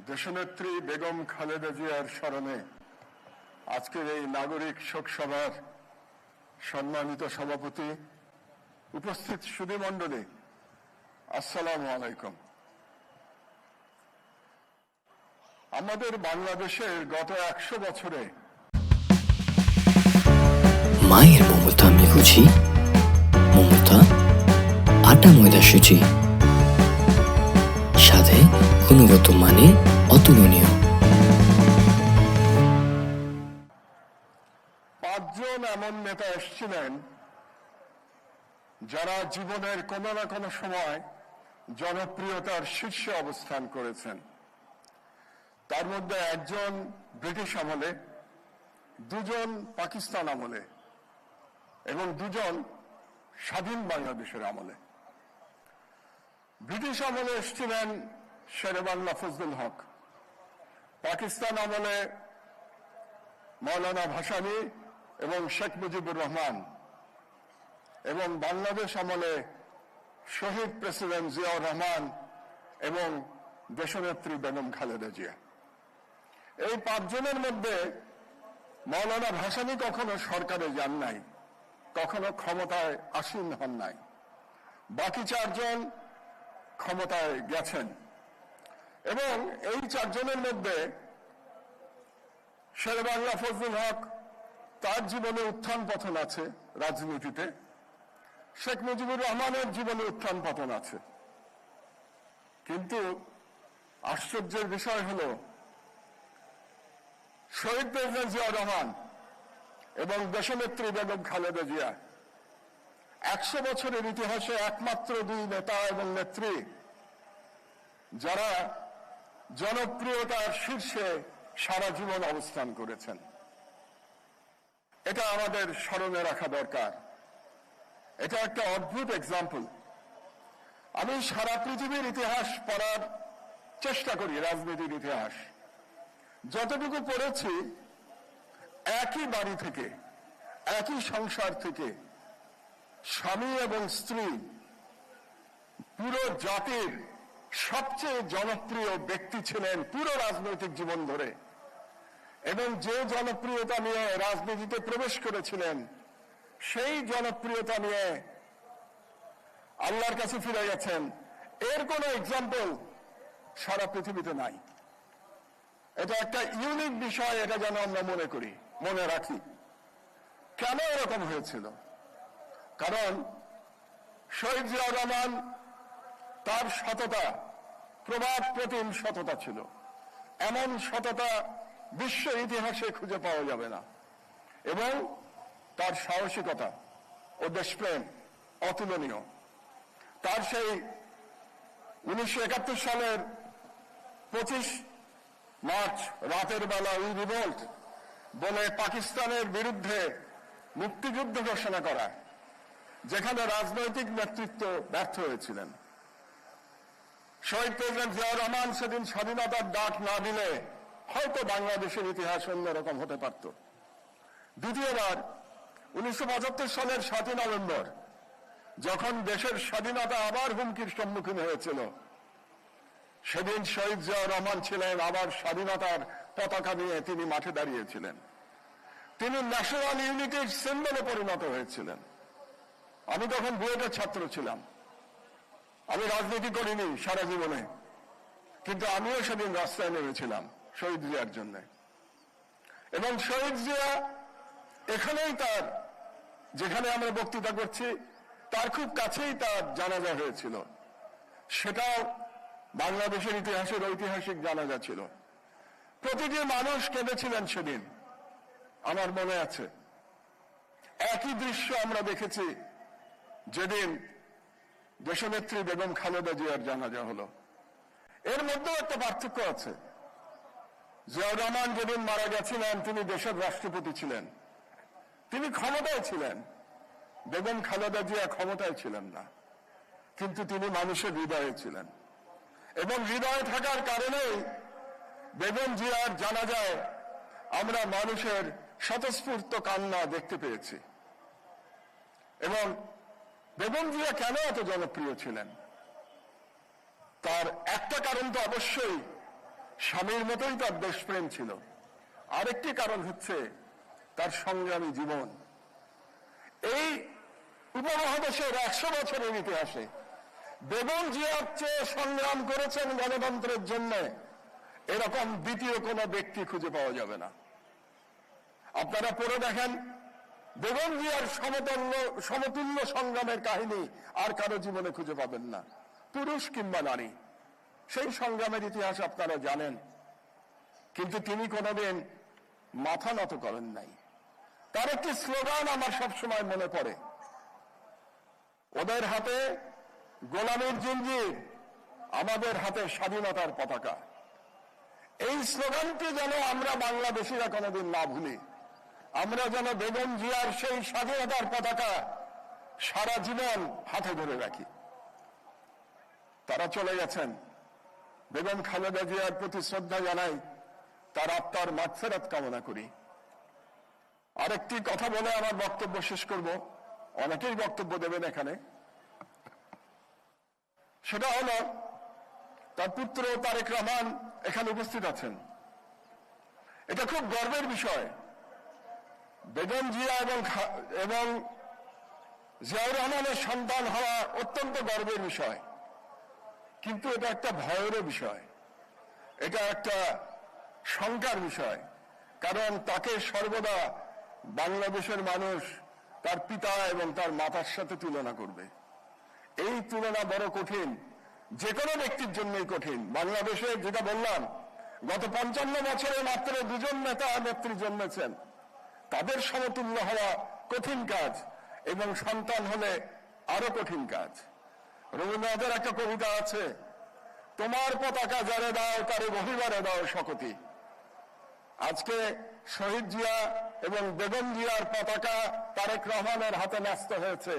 দেশনেত্রী বেগম খালেদা জিয়ার স্মরণে আজকের এই নাগরিক শোক সভার সম্মানিত সভাপতি, উপস্থিত সুধীমণ্ডলী, আসসালামু আলাইকুম। আমাদের বাংলাদেশের গত 100 বছরে মায়ের মমতা মেঘুচি, মমতা আটা ময়দা সুচি, সাথে গুণগত মানে অতুলনীয়। 5 জন এমন নেতা এসেছিলেন যারা জীবনের কোনো না কোনো সময় জনপ্রিয়তার শীর্ষে অবস্থান করেছেন। তার মধ্যে একজন ব্রিটিশ আমলে, 2 জন পাকিস্তান আমলে এবং 2 জন স্বাধীন বাংলাদেশের আমলে। ব্রিটিশ আমলে এসেছিলেন শেরেবাংলা ফজলুল হক, পাকিস্তান আমলে মৌলানা ভাসানী এবং শেখ মুজিবুর রহমান, এবং বাংলাদেশ আমলে শহীদ প্রেসিডেন্ট জিয়াউর রহমান এবং দেশনেত্রী বেগম খালেদা জিয়া। এই 5 জনের মধ্যে মৌলানা ভাসানী কখনো সরকারে যান নাই, কখনো ক্ষমতায় আসীন হন নাই। বাকি 4 জন ক্ষমতায় গেছেন এবং এই 4 জনের মধ্যে শেরেবাংলা ফজলুল হক, তার জীবনে উত্থান পতন আছে রাজনীতিতে। শেখ মুজিবুর রহমানের জীবনে উত্থান পতন আছে, কিন্তু আশ্চর্যের বিষয় হলো শহীদ প্রেসিডেন্ট জিয়াউর রহমান এবং দেশনেত্রী বেগম খালেদা জিয়া 100 বছরের ইতিহাসে একমাত্র 2 নেতা এবং নেত্রী যারা জনপ্রিয়তার শীর্ষে সারা জীবন অবস্থান করেছেন। এটা আমাদের স্মরণে রাখা দরকার। এটা একটা অদ্ভুত এক্সাম্পল। আমি সারা পৃথিবীর ইতিহাস পড়ার চেষ্টা করি, রাজনীতির ইতিহাস যতটুকু পড়েছি, একই বাড়ি থেকে, একই সংসার থেকে স্বামী এবং স্ত্রী পুরো জাতির সবচেয়ে জনপ্রিয় ব্যক্তি ছিলেন পুরো রাজনৈতিক জীবন ধরে, এবং যে জনপ্রিয়তা নিয়ে রাজনীতিতে প্রবেশ করেছিলেন সেই জনপ্রিয়তা নিয়ে আল্লাহর কাছে ফিরে গেছেন। এর কোনো এক্সাম্পল সারা পৃথিবীতে নাই। এটা একটা ইউনিক বিষয়, এটা যেন আমরা মনে করি, মনে রাখি। কেন এরকম হয়েছিল? কারণ শহীদ জিয়াউর রহমান, তার সততা প্রবাদ প্রতিম সততা ছিল। এমন সততা বিশ্ব ইতিহাসে খুঁজে পাওয়া যাবে না। এবং তার সাহসিকতা ও দেশপ্রেম অতুলনীয়। তার সেই 1971 সালের 25 মার্চ রাতের বেলা উই রিভোল্ট বলে পাকিস্তানের বিরুদ্ধে মুক্তিযুদ্ধ ঘোষণা করা, যেখানে রাজনৈতিক নেতৃত্ব ব্যর্থ হয়েছিলেন। শহীদ প্রেসিডেন্ট জিয়াউর রহমান সেদিন স্বাধীনতার ডাক না দিলে হয়তো বাংলাদেশের ইতিহাস অন্যরকম হতে পারত। দ্বিতীয়বার 1975 সালের 7 নভেম্বর যখন দেশের স্বাধীনতা আবার হুমকির সম্মুখীন হয়েছিল, সেদিন শহীদ জিয়াউর রহমান ছিলেন আবার স্বাধীনতার পতাকা নিয়ে তিনি মাঠে দাঁড়িয়েছিলেন। তিনি ন্যাশনাল ইউনিটির সিম্বলে পরিণত হয়েছিলেন। আমি তখন বুয়েটের ছাত্র ছিলাম, আমি রাজনীতি করিনি সারা জীবনে, কিন্তু আমিও সেদিন রাস্তায় নেমেছিলাম শহীদ জিয়ার জন্য। এবং শহীদ জিয়া এখানেই, তার যেখানে আমরা বক্তৃতা করছি তার খুব কাছেই তার জানাজা হয়েছিল। সেটাও বাংলাদেশের ইতিহাসের ঐতিহাসিক জানাজা ছিল। প্রতিটি মানুষ কেঁদেছিলেন সেদিন, আমার মনে আছে। একই দৃশ্য আমরা দেখেছি যেদিন দেশনেত্রী বেগম খালেদা জিয়ার জানাজা হলো। এর মধ্যেও একটা পার্থক্য আছে। জিয়াউর রহমান যেদিন মারা গেছিলেন তিনি দেশের রাষ্ট্রপতি ছিলেন, তিনি ক্ষমতায় ছিলেন। বেগম খালেদা জিয়া ক্ষমতায় ছিলেন না, কিন্তু তিনি মানুষের হৃদয়ে ছিলেন। এবং হৃদয়ে থাকার কারণেই বেগম জিয়ার জানাজায় আমরা মানুষের স্বতঃস্ফূর্ত কান্না দেখতে পেয়েছি। এবং বেগম জিয়া কেন এত জনপ্রিয় ছিলেন? তার একটা কারণ তো অবশ্যই স্বামীর মতোই তার দেশপ্রেম ছিল, আরেকটি কারণ হচ্ছে তার সংগ্রামী জীবন। এই উপমহাদেশের 100 বছরের ইতিহাসে বেগম জিয়ার চেয়ে সংগ্রাম করেছেন গণতন্ত্রের জন্য এরকম দ্বিতীয় কোনো ব্যক্তি খুঁজে পাওয়া যাবে না। আপনারা পড়ে দেখেন, বেগম জিয়ার সমতুল্য সংগ্রামের কাহিনী আর কারো জীবনে খুঁজে পাবেন না, পুরুষ কিংবা নারী। সেই সংগ্রামের ইতিহাস আপনারা জানেন, কিন্তু তিনি কোনোদিন মাথা নত করেন নাই। তার একটি স্লোগান আমার সবসময় মনে পড়ে, ওদের হাতে গোলামীর জিঞ্জির, আমাদের হাতে স্বাধীনতার পতাকা। এই স্লোগানটি যেন আমরা বাংলাদেশিরা কোনোদিন না ভুলি। আমরা যেন বেগম জিয়ার সেই স্বাধীনতার পতাকা সারা জীবন হাতে ধরে রাখি। তারা চলে গেছেন, বেগম খালেদা জিয়ার প্রতি শ্রদ্ধা জানাই, তার আত্মার মাগফিরাত কামনা করি। আরেকটি কথা বলে আমার বক্তব্য শেষ করব, অনেকেই বক্তব্য দেবেন এখানে। সেটা হলো, তার পুত্র তারেক রহমান এখানে উপস্থিত আছেন। এটা খুব গর্বের বিষয়। বেগম জিয়া এবং জিয়াউর রহমানের সন্তান হওয়া অত্যন্ত গর্বের বিষয়, কিন্তু এটা একটা ভয়েরও বিষয়, এটা একটা শঙ্কার বিষয়। কারণ তাকে সর্বদা বাংলাদেশের মানুষ তার পিতা এবং তার মাতার সাথে তুলনা করবে। এই তুলনা বড় কঠিন, যে কোনো ব্যক্তির জন্যই কঠিন। বাংলাদেশে যেটা বললাম, গত 55 বছরে মাত্র 2জন নেতা নেত্রী জন্মেছেন, তাদের সমতুল্য হওয়া কঠিন কাজ, এবং সন্তান হলে আরো কঠিন কাজ। রবীন্দ্রনাথের একটা কবিতা আছে, তোমার পতাকা যারে দাও তারে বহিবারে দাও শকতি। আজকে শহীদ জিয়া এবং বেগম জিয়ার পতাকা তারেক রহমানের হাতে ন্যস্ত হয়েছে।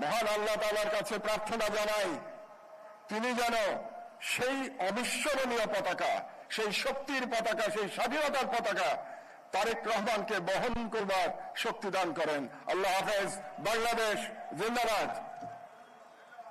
মহান আল্লাহ তাআলার কাছে প্রার্থনা জানাই, তিনি যেন সেই অবিস্মরণীয় পতাকা, সেই শক্তির পতাকা, সেই স্বাধীনতার পতাকা তারেক রহমানকে বহন করবার শক্তি দান করেন। আল্লাহ হাফেজ। বাংলাদেশ জিন্দাবাদ।